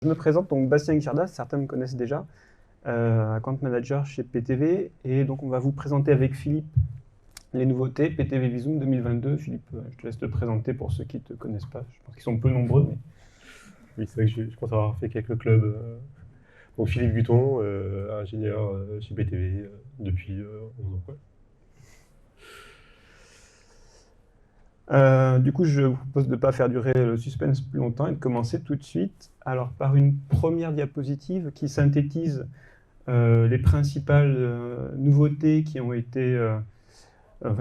Je me présente, donc Bastien Guichardas, certains me connaissent déjà, account manager chez PTV, et donc on va vous présenter avec Philippe les nouveautés PTV Visum 2022. Philippe, je te laisse te présenter pour ceux qui ne te connaissent pas, je pense qu'ils sont peu nombreux. Mais... Oui, c'est vrai que je pense avoir fait quelques clubs. Donc Philippe Guton, ingénieur chez PTV depuis 11 ans. Du coup, je vous propose de ne pas faire durer le suspense plus longtemps et de commencer tout de suite alors, par une première diapositive qui synthétise les principales nouveautés qui ont été,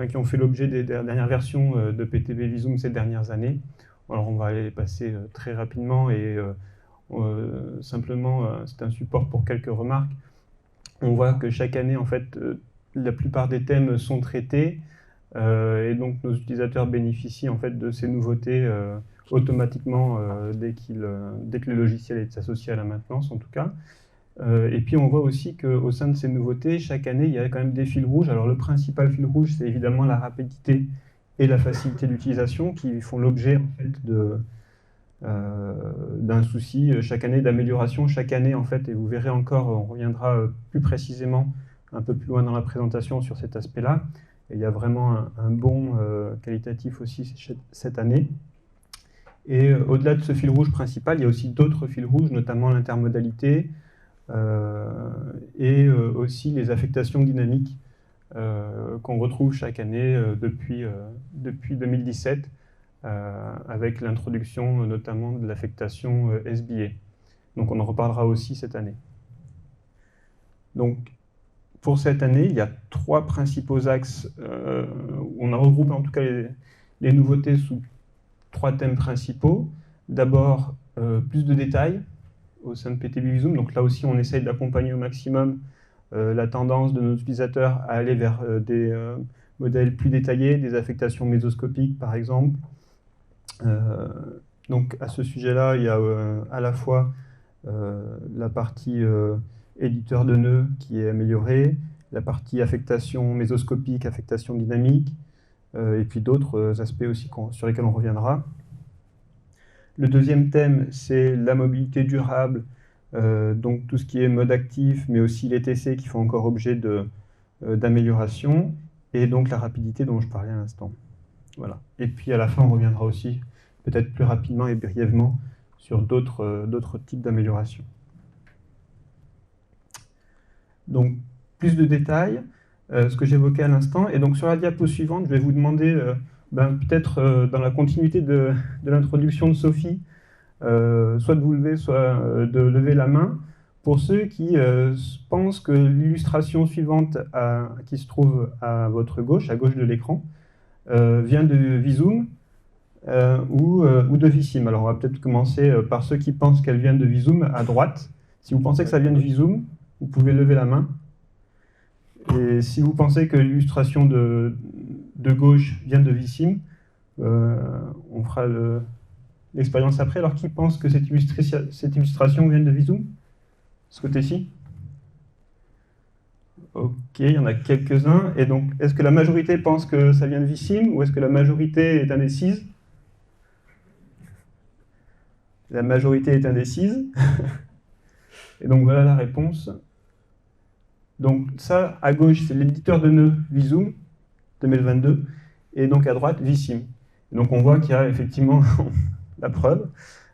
qui ont fait l'objet des dernières versions de PTV Visum ces dernières années. Alors, on va les passer très rapidement et simplement, c'est un support pour quelques remarques. On voit que chaque année, en fait, la plupart des thèmes sont traités. Et donc nos utilisateurs bénéficient en fait de ces nouveautés automatiquement dès que le logiciel est associé à la maintenance en tout cas. Et puis on voit aussi qu'au sein de ces nouveautés, chaque année il y a quand même des fils rouges. Alors le principal fil rouge, c'est évidemment la rapidité et la facilité d'utilisation qui font l'objet en fait d'un souci chaque année d'amélioration, chaque année en fait, et vous verrez encore, on reviendra plus précisément un peu plus loin dans la présentation sur cet aspect-là. Et il y a vraiment un bond qualitatif aussi cette année. Et au-delà de ce fil rouge principal, il y a aussi d'autres fils rouges, notamment l'intermodalité et aussi les affectations dynamiques qu'on retrouve chaque année depuis 2017, avec l'introduction notamment de l'affectation SBA. Donc on en reparlera aussi cette année. Donc, pour cette année, il y a trois principaux axes où on a regroupé en tout cas les nouveautés sous trois thèmes principaux. D'abord, plus de détails au sein de PTV Visum. Donc là aussi, on essaye d'accompagner au maximum la tendance de nos utilisateurs à aller vers des modèles plus détaillés, des affectations mésoscopiques par exemple. Donc à ce sujet-là, il y a à la fois la partie éditeur de nœuds qui est améliorée, la partie affectation mésoscopique, affectation dynamique, et puis d'autres aspects aussi sur lesquels on reviendra. Le deuxième thème, c'est la mobilité durable, donc tout ce qui est mode actif, mais aussi les TC qui font encore objet d'amélioration, et donc la rapidité dont je parlais à l'instant. Voilà. Et puis à la fin, on reviendra aussi, peut-être plus rapidement et brièvement, sur d'autres types d'améliorations. Donc, plus de détails, ce que j'évoquais à l'instant. Et donc, sur la diapo suivante, je vais vous demander, peut-être dans la continuité de l'introduction de Sophie, soit de vous lever, soit de lever la main, pour ceux qui pensent que l'illustration suivante qui se trouve à votre gauche, à gauche de l'écran, vient de Visum ou de Vissim. Alors, on va peut-être commencer par ceux qui pensent qu'elle vient de Visum à droite. Si vous pensez que ça vient de Visum, vous pouvez lever la main. Et si vous pensez que l'illustration de gauche vient de Vissim, on fera l'expérience après. Alors, qui pense que cette illustration vient de Visum? Ce côté-ci? Ok, il y en a quelques-uns. Et donc, est-ce que la majorité pense que ça vient de Vissim ou est-ce que la majorité est indécise? La majorité est indécise. Et donc, voilà la réponse. Donc ça, à gauche, c'est l'éditeur de nœuds Visum 2022, et donc à droite, Vissim. Donc on voit qu'il y a effectivement la preuve,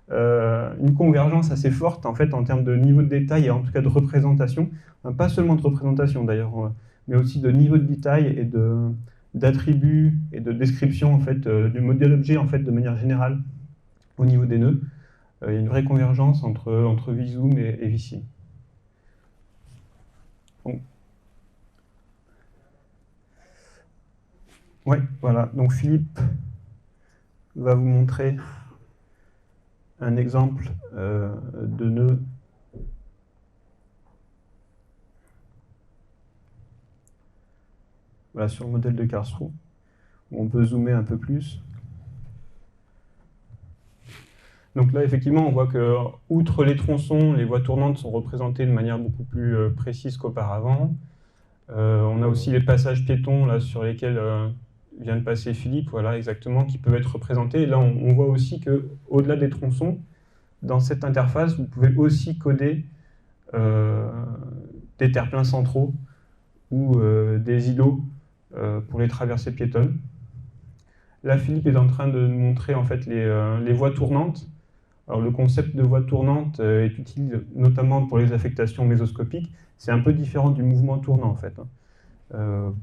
une convergence assez forte en fait en termes de niveau de détail et en tout cas de représentation, pas seulement de représentation d'ailleurs, mais aussi de niveau de détail et d'attributs et de description en fait du modèle objet en fait de manière générale au niveau des nœuds. Il y a une vraie convergence entre Visum et Vissim. Donc, ouais, voilà. Donc Philippe va vous montrer un exemple de nœud voilà, sur le modèle de Karlsruhe, où on peut zoomer un peu plus. Donc là, effectivement, on voit que, outre les tronçons, les voies tournantes sont représentées de manière beaucoup plus précise qu'auparavant. On a aussi les passages piétons là, sur lesquels vient de passer Philippe, voilà, exactement, qui peuvent être représentés. Et là, on voit aussi qu'au-delà des tronçons, dans cette interface, vous pouvez aussi coder des terre-pleins centraux ou des îlots pour les traversées piétonnes. Là, Philippe est en train de nous montrer en fait les voies tournantes. Alors, le concept de voie tournante est utile notamment pour les affectations mésoscopiques. C'est un peu différent du mouvement tournant en fait.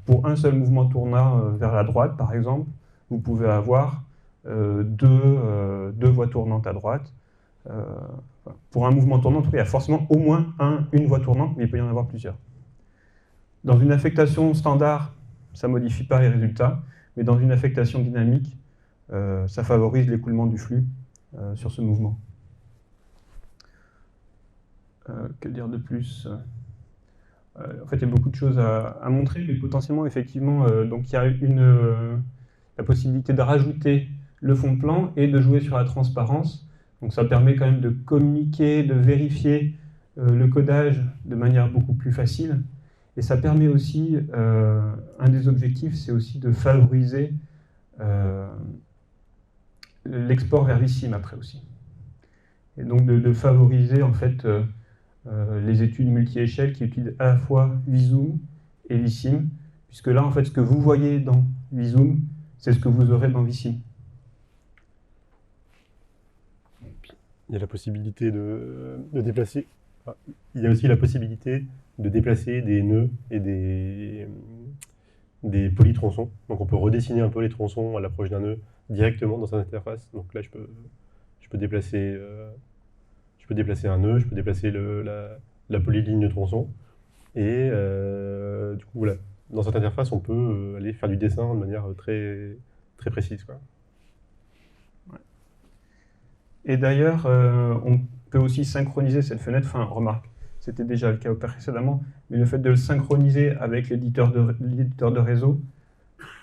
Pour un seul mouvement tournant vers la droite, par exemple, vous pouvez avoir deux voies tournantes à droite. Pour un mouvement tournant, il y a forcément au moins une voie tournante, mais il peut y en avoir plusieurs. Dans une affectation standard, ça ne modifie pas les résultats, mais dans une affectation dynamique, ça favorise l'écoulement du flux sur ce mouvement. Que dire de plus? En fait, il y a beaucoup de choses à montrer, mais potentiellement, effectivement, donc il y a la possibilité de rajouter le fond de plan et de jouer sur la transparence. Donc ça permet quand même de communiquer, de vérifier le codage de manière beaucoup plus facile. Et ça permet aussi, un des objectifs, c'est aussi de favoriser l'export vers Vissim après aussi. Et donc de favoriser en fait les études multi-échelles qui utilisent à la fois Visum et Vissim, puisque là en fait ce que vous voyez dans Visum, c'est ce que vous aurez dans Vissim. Il y a la possibilité de déplacer. Il y a aussi la possibilité de déplacer des nœuds et des polytronçons. Donc on peut redessiner un peu les tronçons à l'approche d'un nœud directement dans cette interface. Donc là, je peux déplacer un nœud, je peux déplacer la polyligne de tronçon. Et du coup, voilà. Dans cette interface, on peut aller faire du dessin de manière très, très précise, quoi. Et d'ailleurs, on peut aussi synchroniser cette fenêtre, enfin, remarque, c'était déjà le cas précédemment, mais le fait de le synchroniser avec l'éditeur de réseau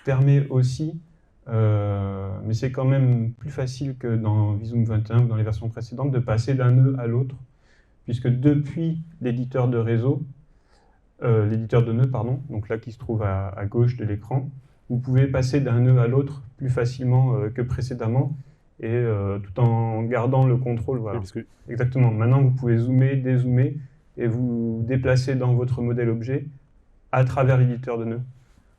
permet aussi, mais c'est quand même plus facile que dans Visum 21 ou dans les versions précédentes, de passer d'un nœud à l'autre, puisque depuis l'éditeur de réseau, l'éditeur de nœud, pardon, donc là qui se trouve à gauche de l'écran, vous pouvez passer d'un nœud à l'autre plus facilement que précédemment, et tout en gardant le contrôle. Voilà. Oui, parce que... Exactement. Maintenant, vous pouvez zoomer, dézoomer, et vous déplacer dans votre modèle objet à travers l'éditeur de nœuds.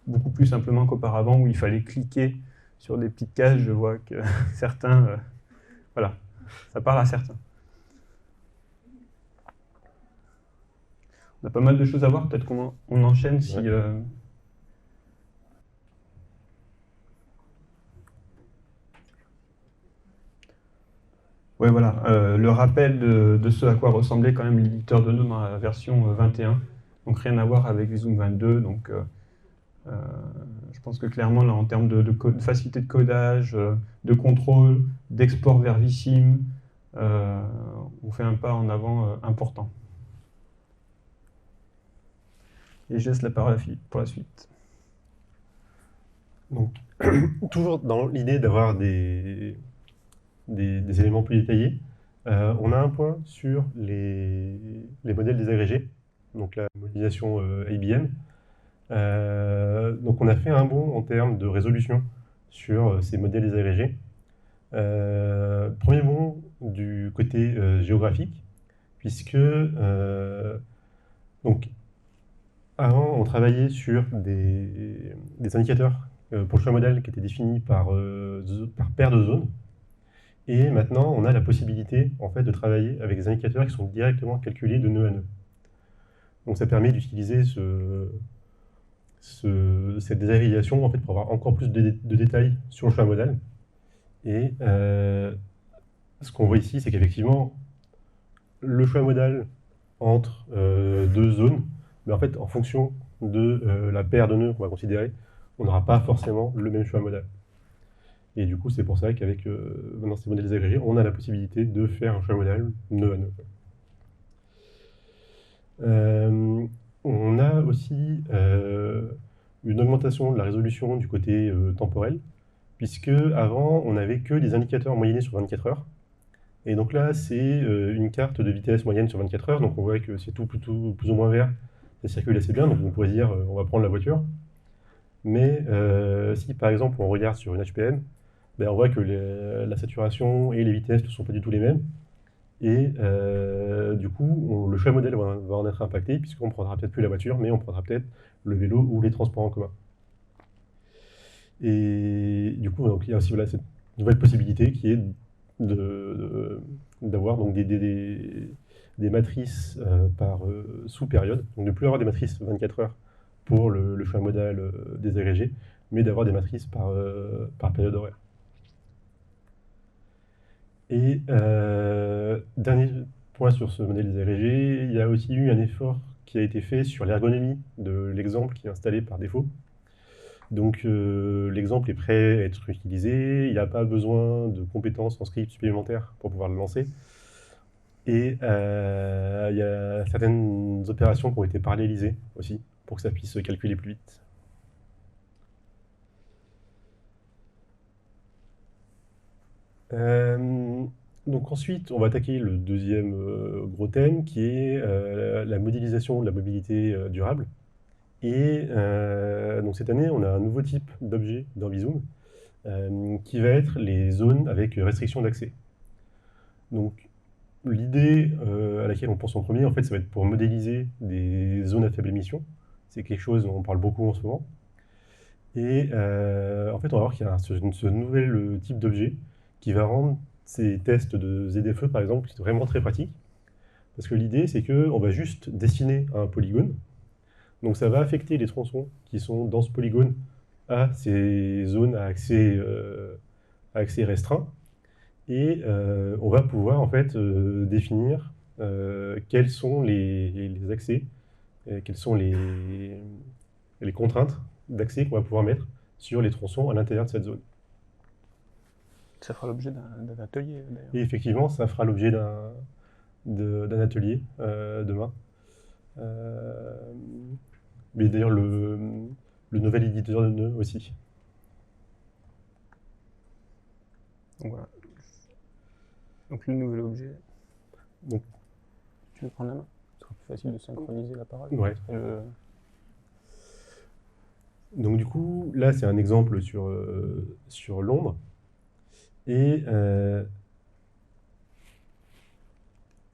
Beaucoup plus simplement qu'auparavant, où il fallait cliquer sur des petites cases. Je vois que certains... voilà, ça parle à certains. On a pas mal de choses à voir, peut-être qu'on enchaîne si... Ouais. Ouais, voilà, le rappel de ce à quoi ressemblait quand même l'éditeur de nœuds dans la version 21. Donc rien à voir avec Visum 22. Donc je pense que clairement, là, en termes de facilité de codage, de contrôle, d'export vers Vissim, on fait un pas en avant important. Et je laisse la parole à Philippe pour la suite. Donc, toujours dans l'idée d'avoir des éléments plus détaillés, on a un point sur les modèles désagrégés, donc la modélisation IBM. Donc on a fait un bond en termes de résolution sur ces modèles désagrégés. Premier bond du côté géographique, puisque donc, avant on travaillait sur des indicateurs pour le choix modèle qui étaient définis par paire de zones. Et maintenant, on a la possibilité en fait, de travailler avec des indicateurs qui sont directement calculés de nœud à nœud. Donc ça permet d'utiliser cette désagrégation en fait, pour avoir encore plus de détails sur le choix modèle. Et ce qu'on voit ici, c'est qu'effectivement, le choix modèle entre deux zones, mais en fait, en fonction de la paire de nœuds qu'on va considérer, on n'aura pas forcément le même choix modèle. Et du coup, c'est pour ça qu'avec maintenant ces modèles désagrégés, on a la possibilité de faire un choix modèle nœud à nœud. On a aussi une augmentation de la résolution du côté temporel, puisque avant, on n'avait que des indicateurs moyennés sur 24 heures. Et donc là, c'est une carte de vitesse moyenne sur 24 heures, donc on voit que c'est tout plus ou moins vert, ça circule assez bien, donc on pourrait dire on va prendre la voiture. Mais si par exemple on regarde sur une HPM, ben, on voit que la saturation et les vitesses ne sont pas du tout les mêmes. Et du coup, le choix modèle va en être impacté, puisqu'on ne prendra peut-être plus la voiture, mais on prendra peut-être le vélo ou les transports en commun. Et du coup, donc, il y a aussi voilà, cette nouvelle possibilité qui est d'avoir donc des matrices par sous-période. Donc de ne plus avoir des matrices 24 heures pour le choix modal désagrégé, mais d'avoir des matrices par période horaire. Et dernier point sur ce modèle désagrégé, il y a aussi eu un effort qui a été fait sur l'ergonomie de l'exemple qui est installé par défaut. Donc l'exemple est prêt à être utilisé, il n'y a pas besoin de compétences en script supplémentaires pour pouvoir le lancer. Et il y a certaines opérations qui ont été parallélisées aussi, pour que ça puisse se calculer plus vite. Donc ensuite, on va attaquer le deuxième gros thème, qui est la modélisation de la mobilité durable. Et donc cette année, on a un nouveau type d'objet dans Visum, qui va être les zones avec restriction d'accès. Donc l'idée à laquelle on pense en premier, en fait, ça va être pour modéliser des zones à faible émission. C'est quelque chose dont on parle beaucoup en ce moment. Et en fait, on va voir qu'il y a ce nouvel type d'objet qui va rendre ces tests de ZFE, par exemple, vraiment très pratiques. Parce que l'idée, c'est qu'on va juste dessiner un polygone. Donc ça va affecter les tronçons qui sont dans ce polygone à ces zones à accès restreint. Et on va pouvoir en fait définir quels sont les accès, quelles sont les contraintes d'accès qu'on va pouvoir mettre sur les tronçons à l'intérieur de cette zone. Ça fera l'objet d'un atelier, d'ailleurs. Et effectivement, ça fera l'objet d'un atelier demain. Mais d'ailleurs, le nouvel éditeur de nœuds aussi. Donc voilà. Donc le nouvel objet. Donc, tu veux prendre la main? Ce sera plus facile de synchroniser la parole. Ouais. Donc du coup, là c'est un exemple sur Londres. Et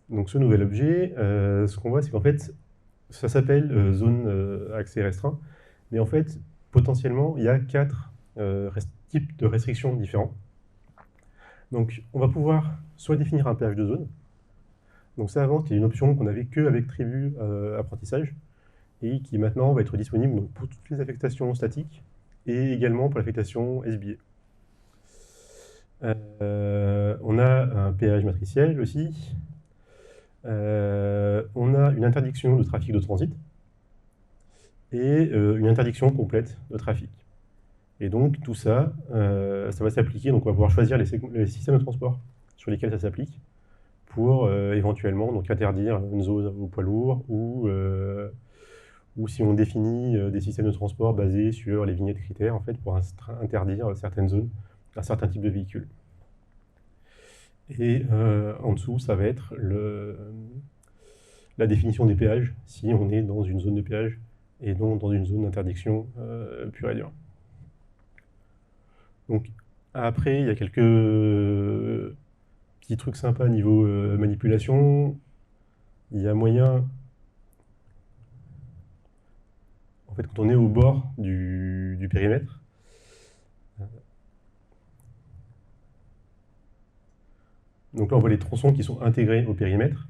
donc ce nouvel objet, ce qu'on voit, c'est qu'en fait, ça s'appelle zone accès restreint. Mais en fait, potentiellement, il y a 4 types de restrictions différents. Donc on va pouvoir soit définir un péage de zone. Donc ça, avant, c'était une option qu'on n'avait qu'avec Tribu apprentissage, et qui maintenant va être disponible donc, pour toutes les affectations statiques, et également pour l'affectation SBA. On a un péage matriciel aussi. On a une interdiction de trafic de transit et une interdiction complète de trafic. Et donc tout ça, ça va s'appliquer. Donc on va pouvoir choisir les systèmes de transport sur lesquels ça s'applique pour éventuellement donc, interdire une zone aux poids lourds ou si on définit des systèmes de transport basés sur les vignettes critères en fait, pour interdire certaines zones à certains types de véhicules. Et en dessous, ça va être la définition des péages, si on est dans une zone de péage et non dans une zone d'interdiction pure et dure. Donc après, il y a quelques petits trucs sympas niveau manipulation. Il y a moyen, en fait, quand on est au bord du périmètre, donc là, on voit les tronçons qui sont intégrés au périmètre.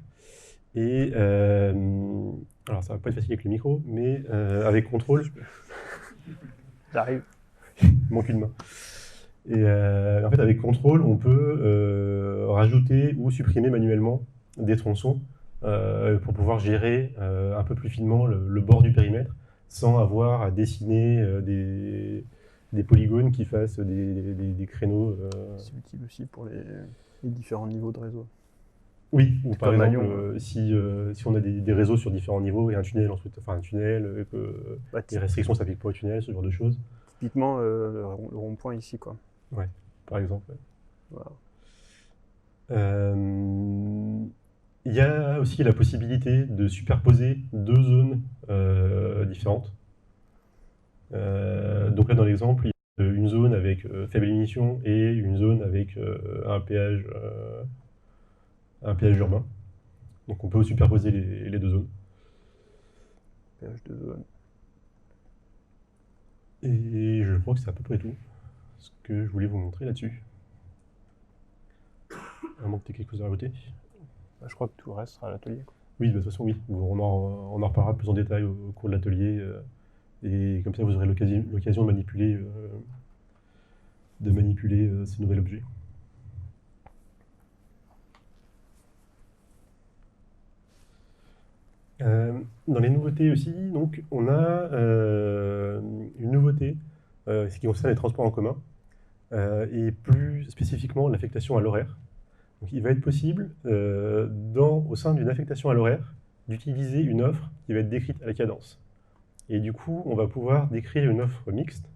Et alors, ça va pas être facile avec le micro, mais avec contrôle. J'arrive. Il manque une main. Et en fait, avec contrôle, on peut rajouter ou supprimer manuellement des tronçons pour pouvoir gérer un peu plus finement le bord du périmètre sans avoir à dessiner des polygones qui fassent des créneaux. C'est utile aussi pour les différents niveaux de réseau. Oui, ou par exemple, si on a des réseaux sur différents niveaux et un tunnel ensuite, enfin un tunnel, que les restrictions s'appliquent pas au tunnel, ce genre de choses. Typiquement le rond-point ici, quoi. Ouais, par exemple. Voilà. Il y a aussi la possibilité de superposer 2 zones différentes. Donc là, dans l'exemple, il y a une zone avec faible émission et une zone avec un péage un péage urbain. Donc on peut superposer les deux zones. Péage de zone. Et je crois que c'est à peu près tout ce que je voulais vous montrer là-dessus. À moins que tu aies quelque chose à rajouter. Je crois que tout le reste sera à l'atelier. Oui, de toute façon, oui. On en reparlera plus en détail au cours de l'atelier. Et comme ça, vous aurez l'occasion de manipuler ce nouvel objet. Dans les nouveautés aussi, donc, on a une nouveauté ce qui concerne les transports en commun, et plus spécifiquement l'affectation à l'horaire. Donc, il va être possible, au sein d'une affectation à l'horaire, d'utiliser une offre qui va être décrite à la cadence. Et du coup, on va pouvoir décrire une offre mixte,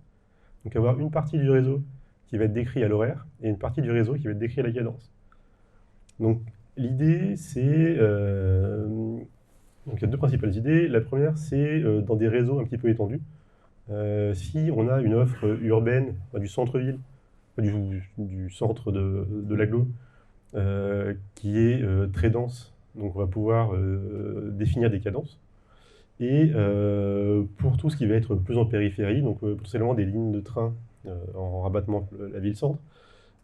donc avoir une partie du réseau qui va être décrite à l'horaire et une partie du réseau qui va être décrite à la cadence. Donc, l'idée, c'est... donc, il y a deux principales idées. La première, c'est dans des réseaux un petit peu étendus. Si on a une offre urbaine, du centre-ville, du centre de l'agglo, qui est très dense, donc on va pouvoir définir des cadences. Et pour tout ce qui va être plus en périphérie, donc potentiellement des lignes de train en rabattement la ville-centre,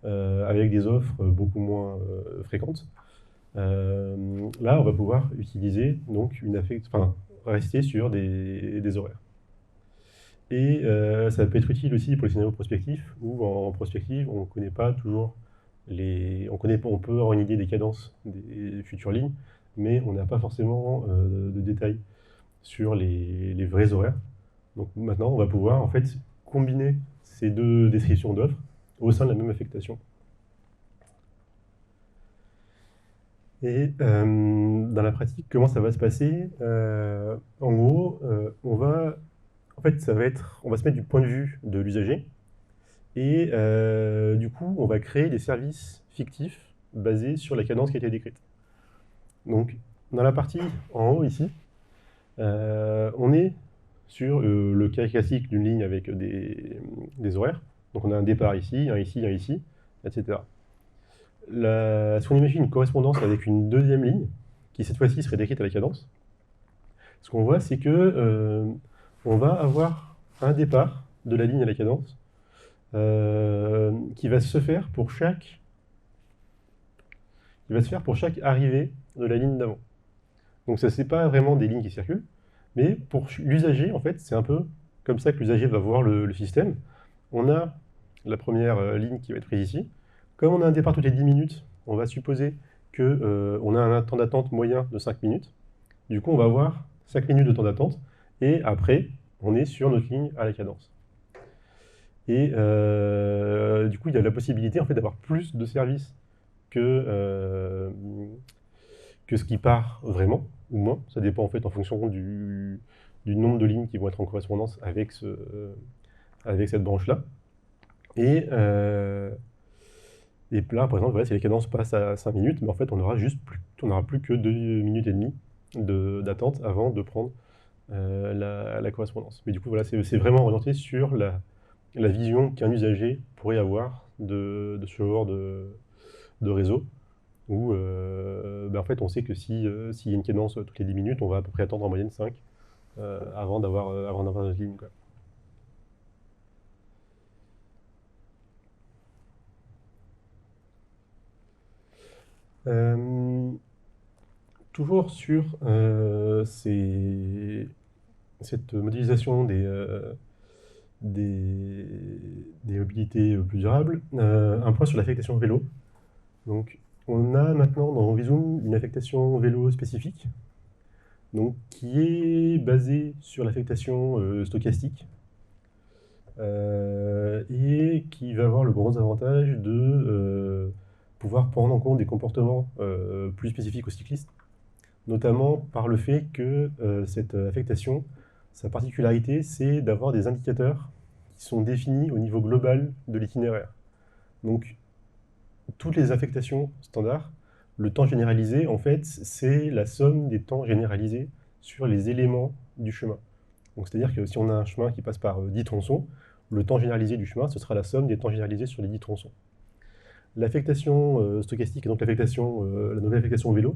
avec des offres beaucoup moins fréquentes, là on va pouvoir utiliser donc rester sur des horaires. Et ça peut être utile aussi pour les scénarios prospectifs, où en prospective on ne connaît pas toujours on peut avoir une idée des cadences des futures lignes, mais on n'a pas forcément de détails sur les vrais horaires. Donc maintenant, on va pouvoir en fait combiner ces deux descriptions d'offres au sein de la même affectation. Et dans la pratique, comment ça va se passer? En gros, on va se mettre du point de vue de l'usager, et du coup, on va créer des services fictifs basés sur la cadence qui a été décrite. Donc, dans la partie en haut ici, on est sur le cas classique d'une ligne avec des horaires. Donc on a un départ ici, un ici, etc. Si on imagine une correspondance avec une deuxième ligne, qui cette fois-ci serait décrite à la cadence, ce qu'on voit, c'est que on va avoir un départ de la ligne à la cadence qui va se faire pour chaque arrivée de la ligne d'avant. Donc ça, c'est pas vraiment des lignes qui circulent, mais pour l'usager, en fait, c'est un peu comme ça que l'usager va voir le système. On a la première ligne qui va être prise ici. Comme on a un départ toutes les 10 minutes, on va supposer qu'on a un temps d'attente moyen de 5 minutes. Du coup, on va avoir 5 minutes de temps d'attente, et après, on est sur notre ligne à la cadence. Et du coup, il y a la possibilité en fait, d'avoir plus de services que ce qui part vraiment, ou moins. Ça dépend en fait en fonction du nombre de lignes qui vont être en correspondance avec cette branche-là. Et là, par exemple, voilà, si la cadence passe à 5 minutes, mais en fait, on n'aura plus que 2 minutes et demie d'attente avant de prendre la correspondance. Mais du coup, voilà, c'est vraiment orienté sur la vision qu'un usager pourrait avoir de ce genre de réseau, où en fait, on sait que s'il y a une cadence toutes les 10 minutes, on va à peu près attendre en moyenne 5 avant d'avoir notre ligne, quoi. Toujours sur cette modélisation des mobilités plus durables, un point sur l'affectation vélo. Donc, on a maintenant dans Visum une affectation vélo spécifique, donc, qui est basée sur l'affectation stochastique, et qui va avoir le gros avantage de pouvoir prendre en compte des comportements plus spécifiques aux cyclistes, notamment par le fait que cette affectation, sa particularité, c'est d'avoir des indicateurs qui sont définis au niveau global de l'itinéraire. Donc, toutes les affectations standards, le temps généralisé, en fait, c'est la somme des temps généralisés sur les éléments du chemin. Donc, c'est-à-dire que si on a un chemin qui passe par 10 tronçons, le temps généralisé du chemin, ce sera la somme des temps généralisés sur les 10 tronçons. L'affectation stochastique, et donc la nouvelle affectation au vélo,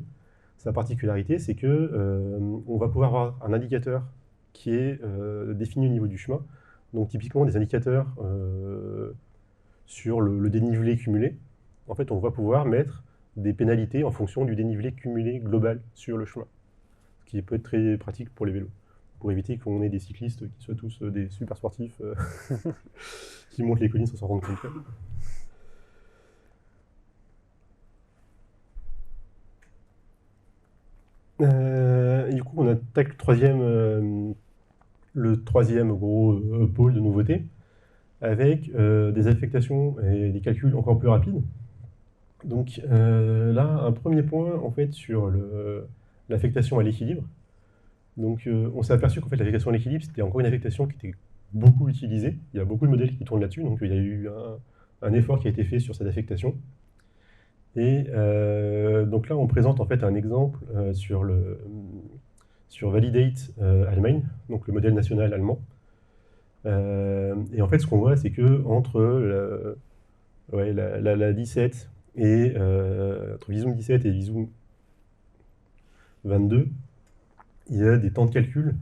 sa particularité, c'est que on va pouvoir avoir un indicateur qui est défini au niveau du chemin. Donc typiquement des indicateurs sur le dénivelé cumulé. En fait, on va pouvoir mettre des pénalités en fonction du dénivelé cumulé global sur le chemin, ce qui peut être très pratique pour les vélos, pour éviter qu'on ait des cyclistes qui soient tous des super sportifs qui montent les collines sans s'en rendre compte. Et du coup, on attaque le troisième gros pôle de nouveautés, avec des affectations et des calculs encore plus rapides. Donc là, un premier point en fait sur l'affectation à l'équilibre. Donc on s'est aperçu qu'en fait l'affectation à l'équilibre, c'était encore une affectation qui était beaucoup utilisée. Il y a beaucoup de modèles qui tournent là-dessus, donc il y a eu un effort qui a été fait sur cette affectation. Et donc là, on présente en fait un exemple sur Validate Allemagne, donc le modèle national allemand. Et en fait, ce qu'on voit, c'est que entre la 17 et entre Visum 17 et Visum 22, il y a des temps de calcul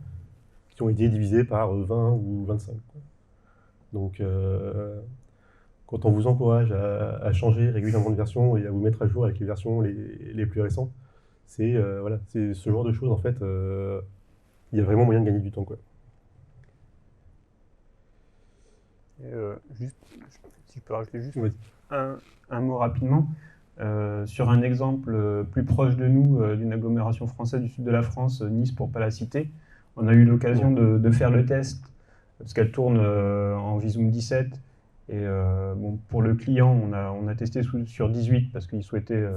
qui ont été divisés par 20 ou 25. Donc, quand on vous encourage à changer régulièrement de version et à vous mettre à jour avec les versions les plus récentes, c'est voilà, ce genre de choses, en fait, il y a vraiment moyen de gagner du temps, quoi. Et, si je peux rajouter juste un mot rapidement, sur un exemple plus proche de nous, d'une agglomération française du sud de la France, Nice pour ne pas la citer, on a eu l'occasion de faire le test, parce qu'elle tourne en Visum 17, et bon, pour le client, on a testé sur 18, parce qu'il ne souhaitait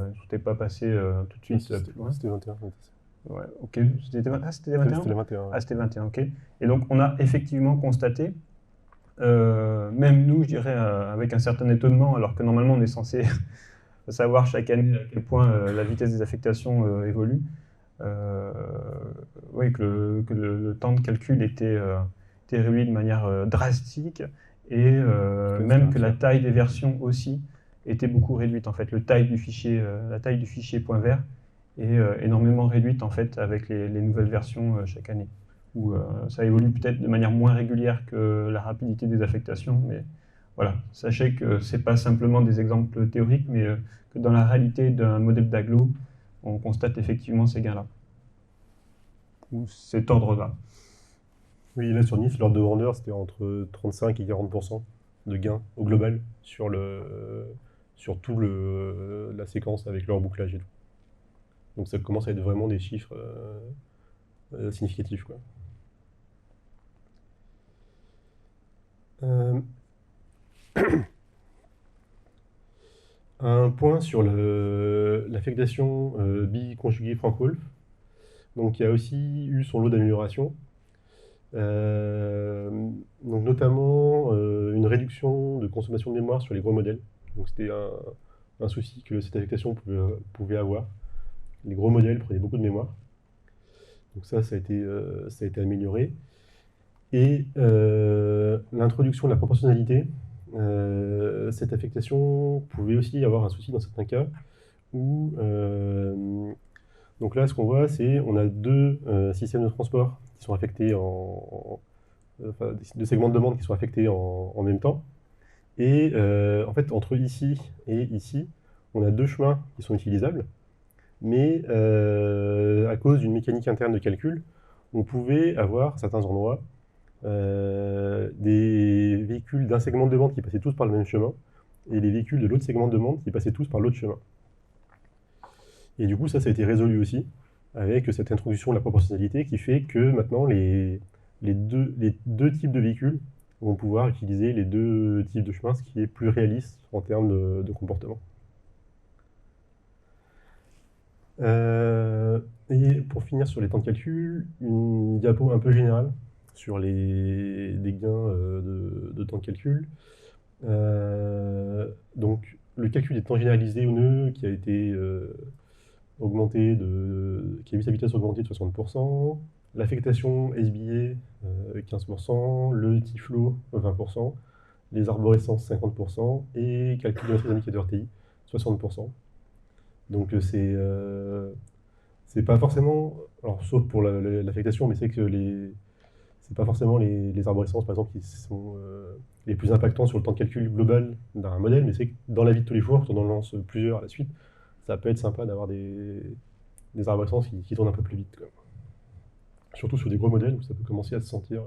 pas passer tout de suite plus loin. C'était 21. Ouais, ok. C'était 21 C'était le 21. Ah, c'était 21, ok. Et donc, on a effectivement constaté, même nous, je dirais, avec un certain étonnement, alors que normalement, on est censé savoir chaque année à quel point la vitesse des affectations évolue, oui, que le temps de calcul était réduit de manière drastique, et même que la taille des versions aussi était beaucoup réduite. En fait, la taille du fichier .var est énormément réduite en fait avec les nouvelles versions chaque année, où ça évolue peut-être de manière moins régulière que la rapidité des affectations, mais voilà, sachez que ce n'est pas simplement des exemples théoriques, mais que dans la réalité d'un modèle d'agglo, on constate effectivement ces gains-là, ou cet ordre-là. Oui, là sur Nice, l'ordre de grandeur, c'était entre 35 et 40% de gains au global sur toute la séquence avec leur bouclage et tout. Donc ça commence à être vraiment des chiffres significatifs, quoi. Un point sur l'affectation biconjuguée Frank-Wolf. Donc il y a aussi eu son lot d'améliorations. Donc notamment une réduction de consommation de mémoire sur les gros modèles. Donc c'était un souci que cette affectation pouvait avoir. Les gros modèles prenaient beaucoup de mémoire. Donc ça a été amélioré. Et l'introduction de la proportionnalité, cette affectation pouvait aussi avoir un souci dans certains cas où donc là, ce qu'on voit, c'est on a deux systèmes de transport qui sont affectés enfin, deux segments de demande qui sont affectés en même temps. Et en fait, entre ici et ici, on a deux chemins qui sont utilisables. Mais à cause d'une mécanique interne de calcul, on pouvait avoir à certains endroits des véhicules d'un segment de demande qui passaient tous par le même chemin, et les véhicules de l'autre segment de demande qui passaient tous par l'autre chemin. Et du coup, ça a été résolu aussi, avec cette introduction de la proportionnalité qui fait que maintenant, les deux types de véhicules vont pouvoir utiliser les deux types de chemins, ce qui est plus réaliste en termes de comportement. Et pour finir sur les temps de calcul, une diapo un peu générale sur les gains de temps de calcul. Donc, le calcul des temps généralisés au nœud qui a été augmenté qui a vu sa vitesse augmenter de 60%, l'affectation SBA 15%, le T-flow 20%, les arborescences 50%, et calcul de matrice indicateur TI 60%. Donc c'est pas forcément, alors sauf pour l'affectation, mais c'est que c'est pas forcément les arborescences, par exemple, qui sont les plus impactants sur le temps de calcul global d'un modèle, mais c'est que dans la vie de tous les jours, quand on en lance plusieurs à la suite, ça peut être sympa d'avoir des arborescences qui tournent un peu plus vite, quoi. Surtout sur des gros modèles où ça peut commencer à se sentir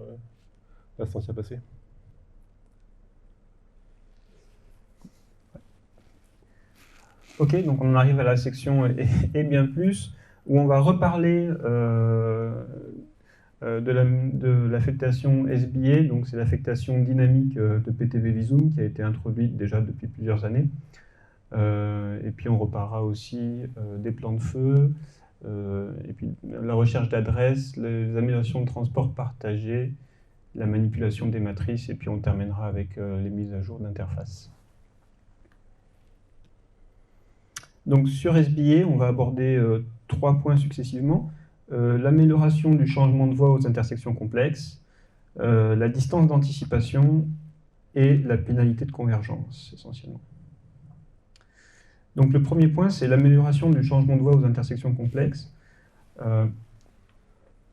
passer. Ok, donc on arrive à la section et bien plus, où on va reparler de l'affectation SBA, donc c'est l'affectation dynamique de PTV Visum qui a été introduite déjà depuis plusieurs années. Et puis on reparlera aussi des plans de feu, et puis la recherche d'adresses, les améliorations de transport partagé, la manipulation des matrices, et puis on terminera avec les mises à jour d'interface. Donc sur SBA, on va aborder 3 points successivement. L'amélioration du changement de voie aux intersections complexes, la distance d'anticipation et la pénalité de convergence, essentiellement. Donc le premier point, c'est l'amélioration du changement de voie aux intersections complexes.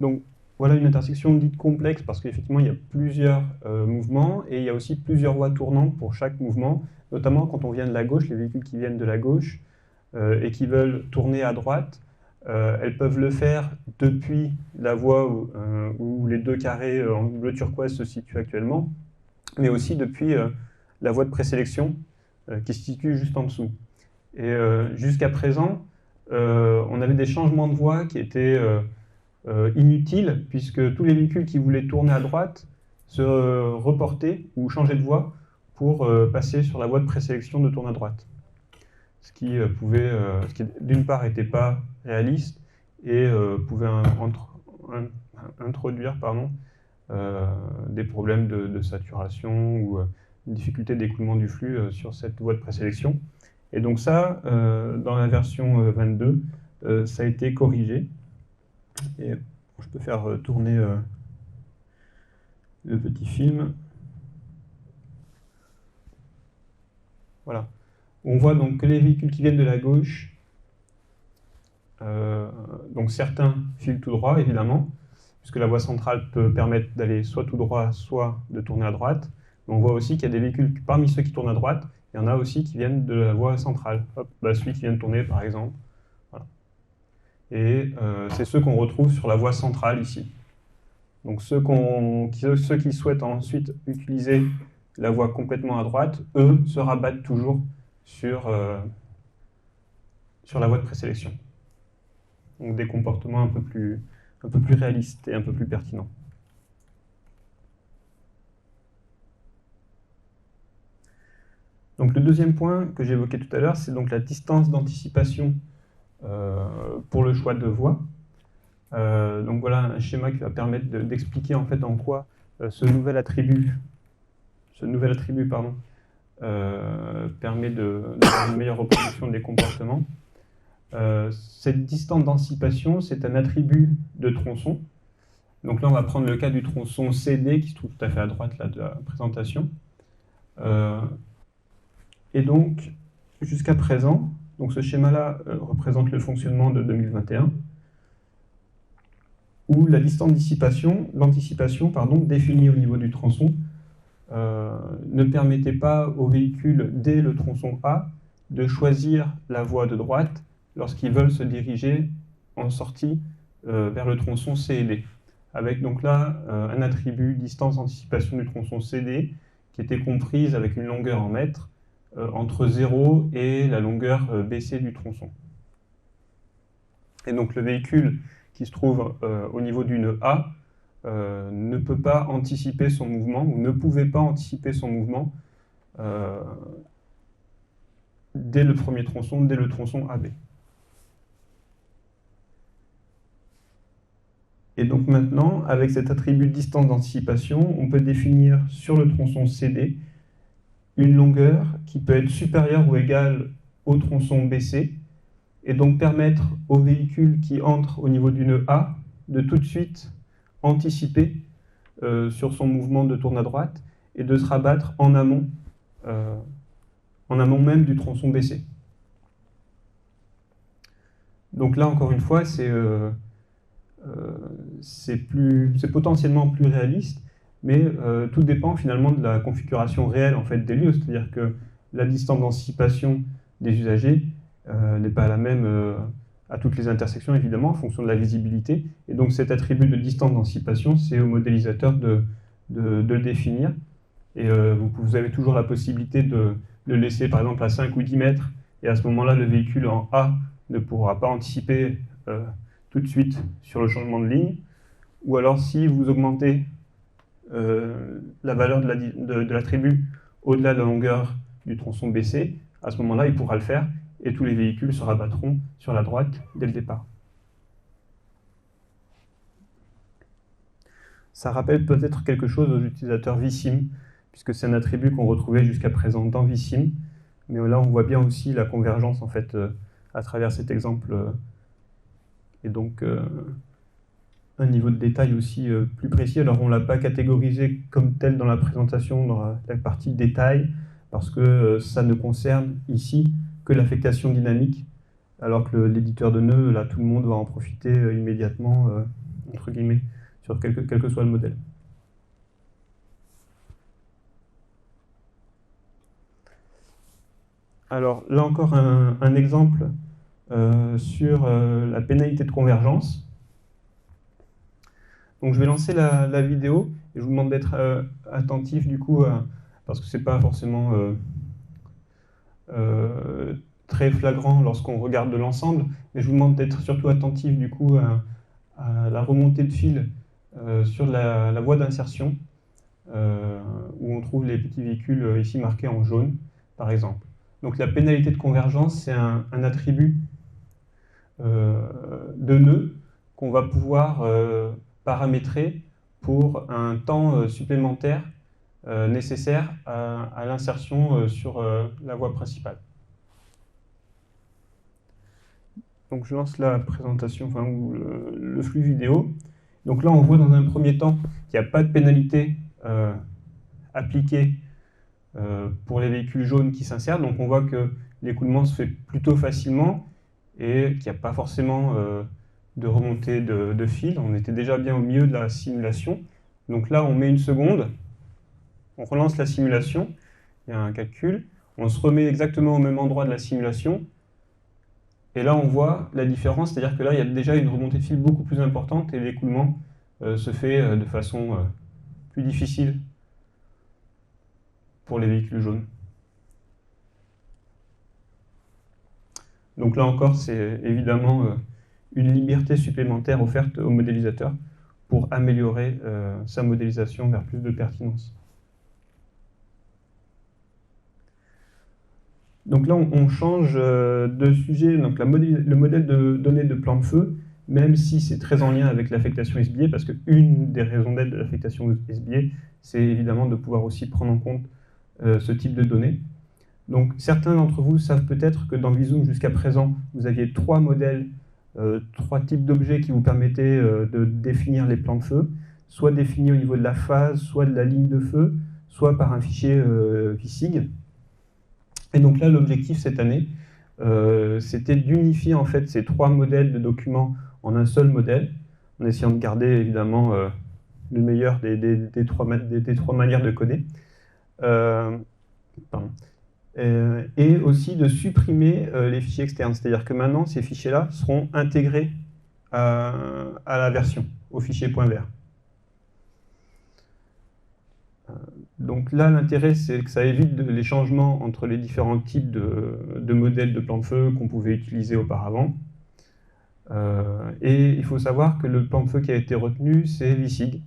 Donc voilà une intersection dite complexe parce qu'effectivement il y a plusieurs mouvements et il y a aussi plusieurs voies tournantes pour chaque mouvement, notamment quand on vient de la gauche, les véhicules qui viennent de la gauche et qui veulent tourner à droite, elles peuvent le faire depuis la voie où les 2 carrés en bleu turquoise se situent actuellement, mais aussi depuis la voie de présélection qui se situe juste en dessous. Et jusqu'à présent, on avait des changements de voie qui étaient inutiles, puisque tous les véhicules qui voulaient tourner à droite se reportaient ou changeaient de voie pour passer sur la voie de présélection de tourne à droite. Ce qui d'une part n'était pas réaliste et pouvait introduire des problèmes de saturation ou une difficulté d'écoulement du flux sur cette voie de présélection. Et donc ça, dans la version 22, ça a été corrigé. Et je peux faire tourner le petit film. Voilà. On voit donc que les véhicules qui viennent de la gauche, donc certains filent tout droit, évidemment, puisque la voie centrale peut permettre d'aller soit tout droit, soit de tourner à droite. Mais on voit aussi qu'il y a des véhicules, parmi ceux qui tournent à droite, il y en a aussi qui viennent de la voie centrale. Hop, celui qui vient de tourner, par exemple. Voilà. Et c'est ceux qu'on retrouve sur la voie centrale, ici. Donc ceux qui souhaitent ensuite utiliser la voie complètement à droite, eux, se rabattent toujours sur la voie de présélection. Donc des comportements un peu plus réalistes et un peu plus pertinents. Donc le deuxième point que j'évoquais tout à l'heure, c'est donc la distance d'anticipation pour le choix de voie. Donc voilà un schéma qui va permettre d'expliquer en fait en quoi ce nouvel attribut permet d'avoir une meilleure reproduction des comportements. Cette distance d'anticipation, c'est un attribut de tronçon. Donc là, on va prendre le cas du tronçon CD qui se trouve tout à fait à droite là, de la présentation. Et donc, jusqu'à présent, donc ce schéma-là représente le fonctionnement de 2021, où la distance d'anticipation définie au niveau du tronçon ne permettait pas aux véhicules dès le tronçon A de choisir la voie de droite lorsqu'ils veulent se diriger en sortie vers le tronçon C et D. Avec donc là un attribut distance d'anticipation du tronçon CD qui était comprise avec une longueur en mètres entre 0 et la longueur BC du tronçon. Et donc le véhicule qui se trouve au niveau du nœud A ne peut pas anticiper son mouvement, ou ne pouvait pas anticiper son mouvement dès le premier tronçon, dès le tronçon AB. Et donc maintenant, avec cet attribut de distance d'anticipation, on peut définir sur le tronçon CD une longueur qui peut être supérieure ou égale au tronçon BC, et donc permettre aux véhicules qui entrent au niveau du nœud A de tout de suite anticiper sur son mouvement de tourne à droite et de se rabattre en amont même du tronçon BC. Donc là, encore une fois, c'est potentiellement plus réaliste, mais tout dépend finalement de la configuration réelle en fait, des lieux. C'est-à-dire que la distance d'anticipation des usagers n'est pas la même à toutes les intersections, évidemment, en fonction de la visibilité. Et donc cet attribut de distance d'anticipation, c'est au modélisateur de le définir. Et vous avez toujours la possibilité de le laisser, par exemple, à 5 ou 10 mètres. Et à ce moment-là, le véhicule en A ne pourra pas anticiper tout de suite sur le changement de ligne. Ou alors, si vous augmentez la valeur de l'attribut au-delà de la longueur du tronçon BC, à ce moment-là, il pourra le faire et tous les véhicules se rabattront sur la droite dès le départ. Ça rappelle peut-être quelque chose aux utilisateurs vSIM, puisque c'est un attribut qu'on retrouvait jusqu'à présent dans vSIM, mais là on voit bien aussi la convergence en fait à travers cet exemple, et donc un niveau de détail aussi plus précis. Alors on ne l'a pas catégorisé comme tel dans la présentation, dans la partie détail, parce que ça ne concerne ici que l'affectation dynamique, alors que l'éditeur de nœuds, là tout le monde va en profiter immédiatement, entre guillemets, sur quel que soit le modèle. Alors là encore un exemple sur la pénalité de convergence. Donc je vais lancer la vidéo et je vous demande d'être attentif du coup, parce que c'est pas forcément très flagrant lorsqu'on regarde de l'ensemble, mais je vous demande d'être surtout attentif du coup à la remontée de fil sur la voie d'insertion, où on trouve les petits véhicules ici marqués en jaune, par exemple. Donc la pénalité de convergence, c'est un attribut de nœud qu'on va pouvoir paramétrer pour un temps supplémentaire nécessaire à l'insertion sur la voie principale. Donc je lance la présentation, enfin, ou le flux vidéo. Donc là, on voit dans un premier temps qu'il n'y a pas de pénalité appliquée pour les véhicules jaunes qui s'insèrent. Donc on voit que l'écoulement se fait plutôt facilement et qu'il n'y a pas forcément de remontée de fil. On était déjà bien au milieu de la simulation. Donc là, on met une seconde, on relance la simulation, il y a un calcul, on se remet exactement au même endroit de la simulation. Et là, on voit la différence, c'est-à-dire que là, il y a déjà une remontée de fil beaucoup plus importante et l'écoulement se fait de façon plus difficile pour les véhicules jaunes. Donc là encore, c'est évidemment une liberté supplémentaire offerte au modélisateur pour améliorer sa modélisation vers plus de pertinence. Donc là, on change de sujet. Donc le modèle de données de plan de feu, même si c'est très en lien avec l'affectation SBA, parce qu'une des raisons d'être de l'affectation SBA, c'est évidemment de pouvoir aussi prendre en compte ce type de données. Donc certains d'entre vous savent peut-être que dans vSoom, jusqu'à présent, vous aviez trois modèles, trois types d'objets qui vous permettaient de définir les plans de feu, soit définis au niveau de la phase, soit de la ligne de feu, soit par un fichier vSig. Et donc là, l'objectif cette année, c'était d'unifier en fait ces trois modèles de documents en un seul modèle, en essayant de garder évidemment le meilleur des trois manières de coder. Et aussi de supprimer les fichiers externes. C'est-à-dire que maintenant, ces fichiers-là seront intégrés à la version, au fichier .ver. Donc là, l'intérêt, c'est que ça évite les changements entre les différents types de modèles de plan de feu qu'on pouvait utiliser auparavant. Et il faut savoir que le plan de feu qui a été retenu, c'est vSig.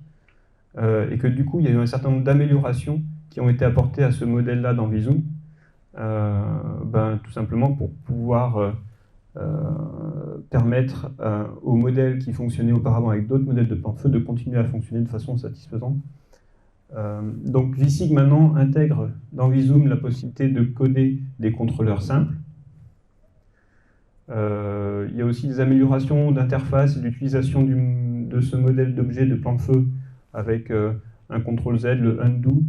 Et que du coup, il y a eu un certain nombre d'améliorations qui ont été apportées à ce modèle-là dans vSoom. Tout simplement pour pouvoir permettre aux modèles qui fonctionnaient auparavant avec d'autres modèles de plan de feu de continuer à fonctionner de façon satisfaisante. Donc vSig maintenant intègre dans vSoom la possibilité de coder des contrôleurs simples. Il y a aussi des améliorations d'interface et d'utilisation de ce modèle d'objet de plan de feu avec un contrôle Z, le undo,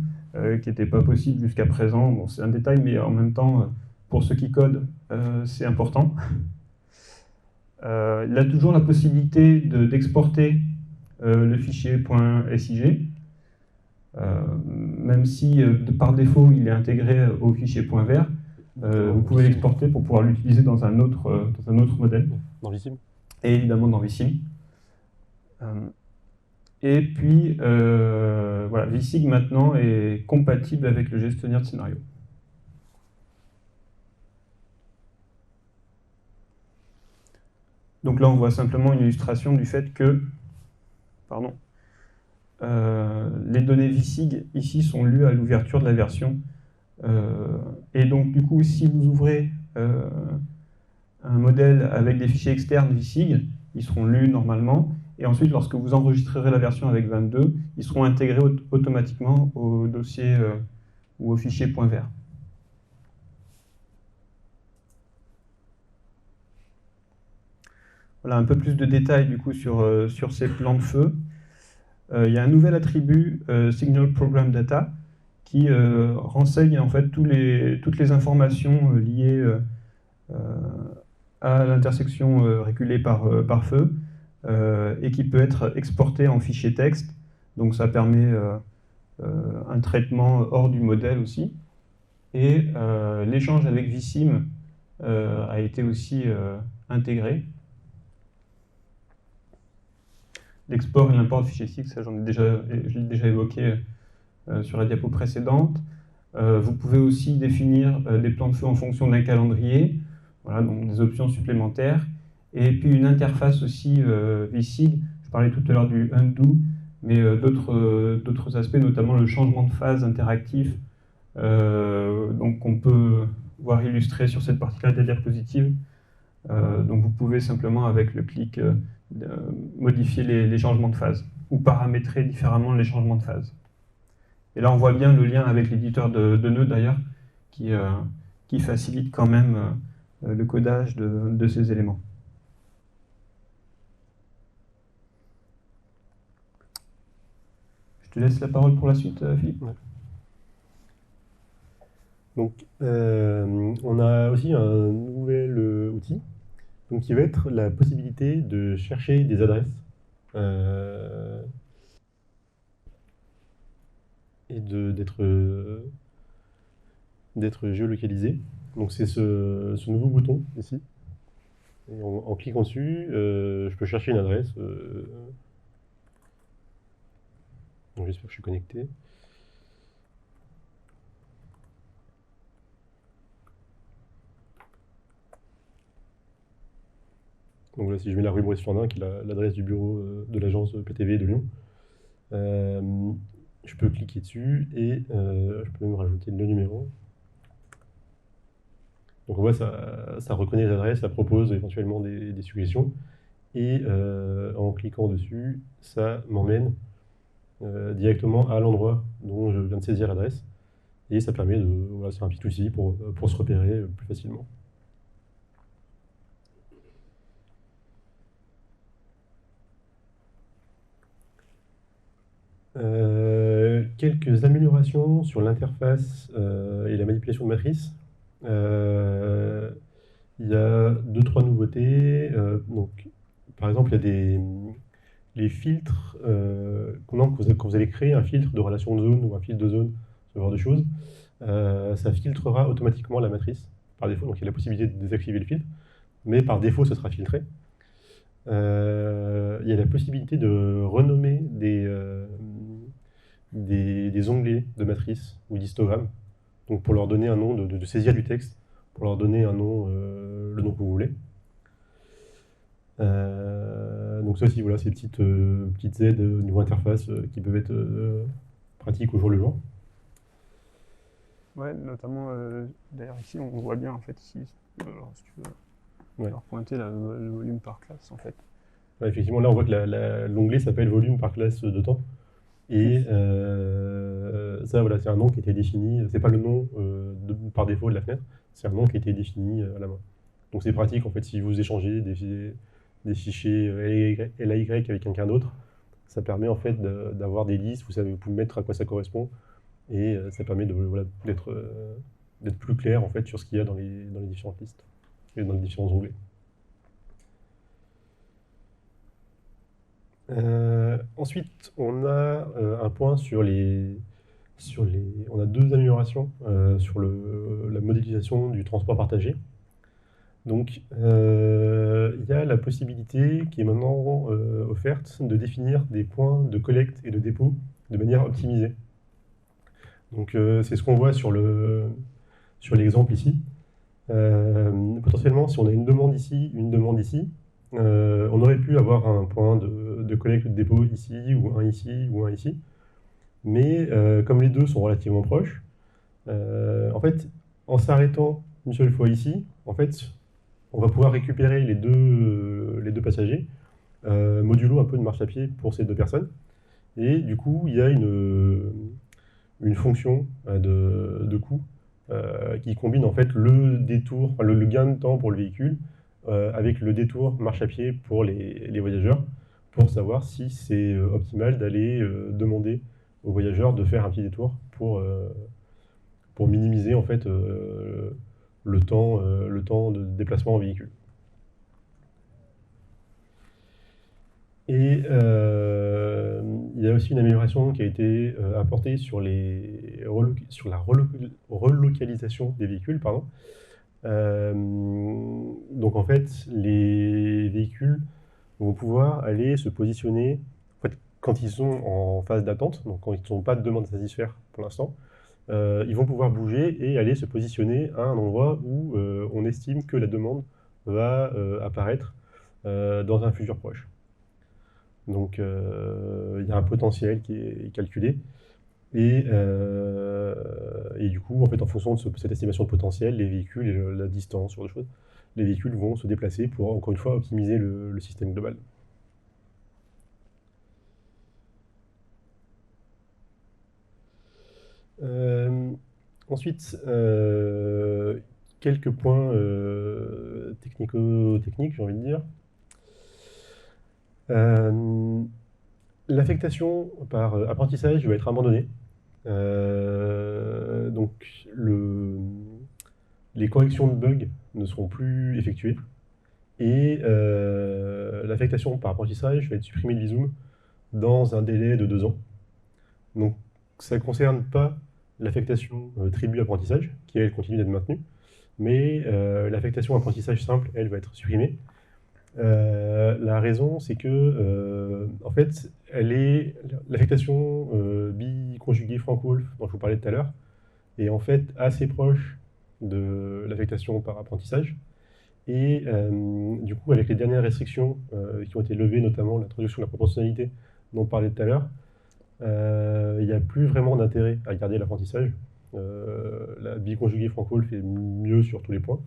qui n'était pas possible jusqu'à présent. Bon, c'est un détail, mais en même temps, pour ceux qui codent, c'est important. Il a toujours la possibilité d'exporter le fichier .sij, même si par défaut il est intégré au fichier .ver. Vous pouvez l'exporter pour pouvoir l'utiliser dans un autre modèle. Dans Vissim. Et évidemment dans Vissim. Et puis, voilà, Visig maintenant est compatible avec le gestionnaire de scénario. Donc là, on voit simplement une illustration du fait que les données Visig ici sont lues à l'ouverture de la version. Et donc, du coup, si vous ouvrez un modèle avec des fichiers externes Visig, ils seront lus normalement. Et ensuite, lorsque vous enregistrerez la version avec 22, ils seront intégrés automatiquement au dossier ou au fichier .ver. Voilà un peu plus de détails du coup sur ces plans de feu. Il y a un nouvel attribut Signal Program Data qui renseigne en fait toutes les informations liées à l'intersection régulée par feu et qui peut être exportée en fichier texte. Donc ça permet un traitement hors du modèle aussi. Et l'échange avec Vissim a été aussi intégré. L'export et l'import de fichiers SIG, ça je l'ai déjà évoqué sur la diapo précédente. Vous pouvez aussi définir des plans de feu en fonction d'un calendrier, voilà, donc des options supplémentaires. Et puis une interface aussi Visig. Je parlais tout à l'heure du undo, mais d'autres aspects, notamment le changement de phase interactif, donc on peut voir illustré sur cette partie-là de la diapositive. Donc vous pouvez simplement, avec le clic, modifier les changements de phase ou paramétrer différemment les changements de phase. Et là, on voit bien le lien avec l'éditeur de nœuds, d'ailleurs, qui facilite quand même le codage de ces éléments. Je te laisse la parole pour la suite, Philippe. Ouais. Donc, on a aussi un nouvel outil donc, qui va être la possibilité de chercher des adresses et d'être géolocalisé. Donc, c'est ce nouveau bouton ici. Et en cliquant dessus, je peux chercher une adresse. Donc, j'espère que je suis connecté. Donc voilà, si je mets la rue Maurice Flandin, qui est l'adresse du bureau de l'agence PTV de Lyon, je peux cliquer dessus et je peux même rajouter le numéro. Donc on voit, ça reconnaît les adresses, ça propose éventuellement des suggestions. Et en cliquant dessus, ça m'emmène directement à l'endroit dont je viens de saisir l'adresse. Et ça permet voilà, c'est un petit outil pour se repérer plus facilement. Quelques améliorations sur l'interface et la manipulation de matrices. Il y a 2-3 nouveautés. Donc, par exemple, il y a les filtres. Quand vous allez créer un filtre de relation de zone ou un filtre de zone, ce genre de choses, ça filtrera automatiquement la matrice par défaut. Donc, il y a la possibilité de désactiver le filtre, mais par défaut, ce sera filtré. Il y a la possibilité de renommer des onglets de matrice ou d'histogramme, donc pour leur donner un nom, de saisir du texte, pour leur donner un nom, le nom que vous voulez. Donc ça aussi, voilà, ces petites aides au niveau interface qui peuvent être pratiques au jour le jour. Ouais, notamment, d'ailleurs ici, on voit bien, en fait, ici, alors, si tu veux leur pointer le volume par classe, en fait. Ouais, effectivement, là, on voit que l'onglet s'appelle volume par classe de temps. Et ça, voilà, c'est un nom qui a été défini, c'est pas le nom par défaut de la fenêtre, c'est un nom qui a été défini à la main. Donc c'est pratique, en fait, si vous échangez des fichiers LAY avec quelqu'un d'autre, ça permet en fait d'avoir des listes, vous pouvez mettre à quoi ça correspond, et ça permet voilà, d'être plus clair en fait sur ce qu'il y a dans les différentes listes, et dans les différents onglets. Ensuite, on a un point on a deux améliorations sur la modélisation du transport partagé. Donc, il y a la possibilité qui est maintenant offerte de définir des points de collecte et de dépôt de manière optimisée. Donc, c'est ce qu'on voit sur l'exemple ici. Potentiellement, si on a une demande ici, une demande ici, on aurait pu avoir un point de collecte ou de dépôt ici, ou un ici, ou un ici. Mais comme les deux sont relativement proches, en fait, en s'arrêtant une seule fois ici, en fait, on va pouvoir récupérer les deux passagers, modulo un peu de marche à pied pour ces deux personnes. Et du coup, il y a une fonction de coût qui combine en fait le détour, enfin, le gain de temps pour le véhicule avec le détour marche à pied pour les voyageurs, pour savoir si c'est optimal d'aller demander aux voyageurs de faire un petit détour pour minimiser en fait le temps de déplacement en véhicule. Et il y a aussi une amélioration qui a été apportée sur la relocalisation des véhicules, pardon. Donc en fait, les véhicules vont pouvoir aller se positionner en fait, quand ils sont en phase d'attente, donc quand ils n'ont pas de demande à satisfaire pour l'instant, ils vont pouvoir bouger et aller se positionner à un endroit où on estime que la demande va apparaître dans un futur proche. Donc il y a un potentiel qui est calculé. Et du coup, en fait, en fonction de cette estimation de potentiel, les véhicules et la distance, sur des choses, les véhicules vont se déplacer pour, encore une fois, optimiser le système global. Ensuite, quelques points technico-techniques, j'ai envie de dire. L'affectation par apprentissage va être abandonnée. Donc, les corrections de bugs ne seront plus effectuées. Et l'affectation par apprentissage va être supprimée de Visum dans un délai de 2 ans. Donc, ça ne concerne pas l'affectation tribu apprentissage, qui elle continue d'être maintenue, mais l'affectation apprentissage simple, elle, va être supprimée. La raison, c'est que, en fait, l'affectation biconjuguée Frank-Wolf, dont je vous parlais tout à l'heure, est en fait assez proche de l'affectation par apprentissage. Et du coup, avec les dernières restrictions qui ont été levées, notamment l'introduction de la proportionnalité dont on parlait tout à l'heure, il n'y a plus vraiment d'intérêt à garder l'apprentissage. La biconjuguée Frank-Wolf est mieux sur tous les points.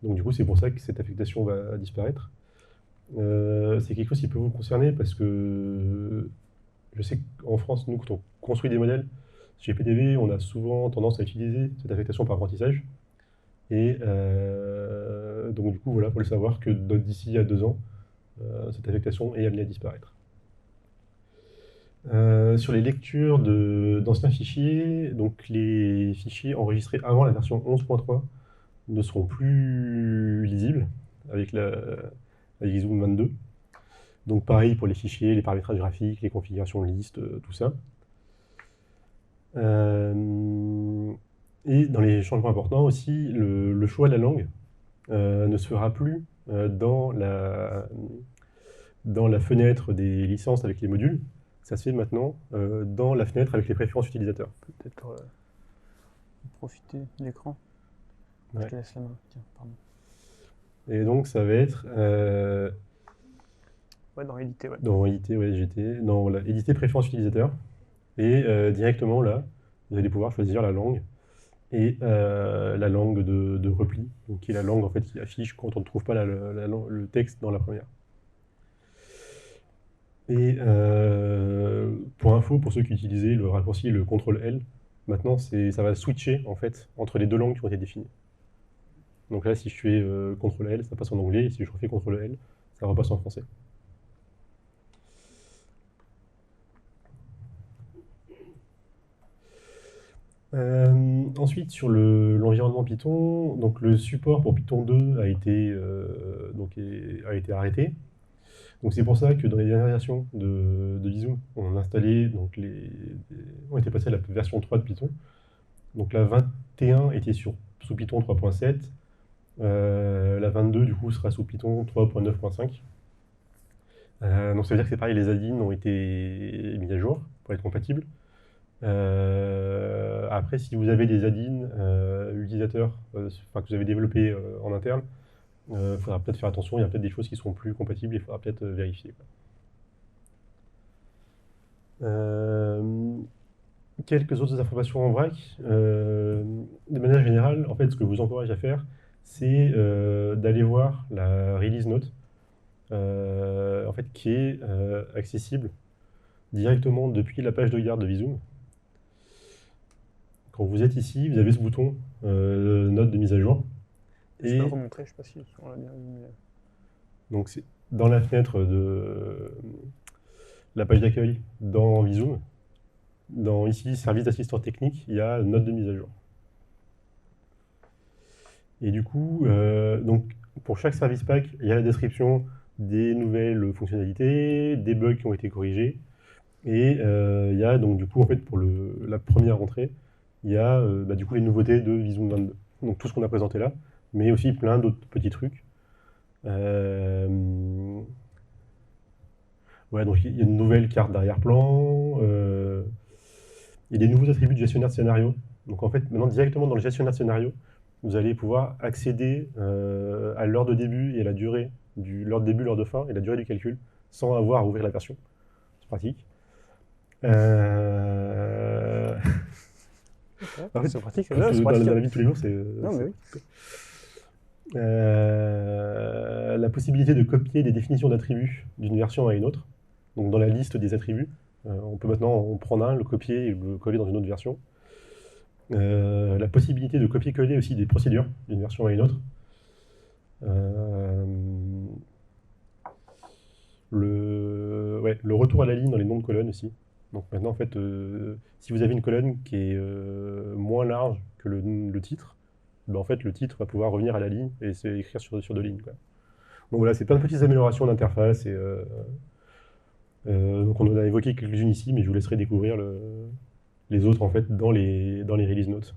Donc du coup, c'est pour ça que cette affectation va disparaître. C'est quelque chose qui peut vous concerner parce que je sais qu'en France, nous, quand on construit des modèles, chez PDV, on a souvent tendance à utiliser cette affectation par apprentissage. Et donc du coup, voilà, il faut le savoir que d'ici à 2 ans, cette affectation est amenée à disparaître. Sur les lectures d'anciens fichiers, donc les fichiers enregistrés avant la version 11.3 ne seront plus lisibles avec Zoom 22. Donc pareil pour les fichiers, les paramétrages graphiques, les configurations de liste, tout ça. Et dans les changements importants aussi, le choix de la langue ne se fera plus dans la fenêtre des licences avec les modules. Ça se fait maintenant dans la fenêtre avec les préférences utilisateurs. Peut-être profiter de l'écran. Ouais. Je te laisse la main. Tiens, pardon. Et donc ça va être... Ouais, dans éditer, ouais. Dans éditer, ouais, voilà, éditer préférences utilisateurs. Et directement là, vous allez pouvoir choisir la langue et la langue de repli, donc qui est la langue en fait qui affiche quand on ne trouve pas le texte dans la première. Et pour info, pour ceux qui utilisaient le raccourci le CTRL-L, maintenant ça va switcher en fait entre les deux langues qui ont été définies. Donc là, si je fais CTRL-L, ça passe en anglais, et si je refais CTRL-L, ça repasse en français. Ensuite, sur l'environnement Python, donc le support pour Python 2 a été arrêté. Donc c'est pour ça que dans les dernières versions de Visum, on a installé, donc on était passé à la version 3 de Python. Donc la 21 était sous Python 3.7. La 22 du coup sera sous Python 3.9.5. Donc ça veut dire que c'est pareil, les add-ins ont été mis à jour pour être compatibles. Après, si vous avez des add-ins utilisateurs, que vous avez développés en interne, il faudra peut-être faire attention, il y a peut-être des choses qui seront plus compatibles, il faudra peut-être vérifier. Quelques autres informations en vrac. De manière générale, en fait, ce que je vous encourage à faire, c'est d'aller voir la release note, en fait, qui est accessible directement depuis la page de garde de Visum. Quand vous êtes ici, vous avez ce bouton note de mise à jour. Je peux le remontrer, je ne sais pas si on l'a bien vu. Donc c'est dans la fenêtre de la page d'accueil dans Visum. Dans ici, service d'assistance technique, il y a note de mise à jour. Et du coup, donc, pour chaque service pack, il y a la description des nouvelles fonctionnalités, des bugs qui ont été corrigés. Et il y a donc du coup, en fait, pour la première entrée, il y a du coup les nouveautés de Visum 22. Donc tout ce qu'on a présenté là, mais aussi plein d'autres petits trucs. Ouais, donc il y a une nouvelle carte d'arrière-plan. Il y a des nouveaux attributs de gestionnaire de scénario. Donc en fait, maintenant, directement dans le gestionnaire de scénario, vous allez pouvoir accéder à l'heure de début et à la durée l'heure de début, l'heure de fin et la durée du calcul, sans avoir à ouvrir la version. C'est pratique. En fait, C'est pratique. dans la vie de tous les jours, c'est... Non, mais oui. La possibilité de copier des définitions d'attributs d'une version à une autre. Donc dans la liste des attributs, on peut maintenant en prendre un, le copier et le coller dans une autre version. La possibilité de copier-coller aussi des procédures d'une version à une autre. Le retour à la ligne dans les noms de colonnes aussi. Donc maintenant, en fait, si vous avez une colonne qui est moins large que le titre, ben en fait, le titre va pouvoir revenir à la ligne et écrire sur 2 lignes, quoi. Donc voilà, c'est plein de petites améliorations d'interface. Donc on en a évoqué quelques-unes ici, mais je vous laisserai découvrir les autres en fait dans les release notes.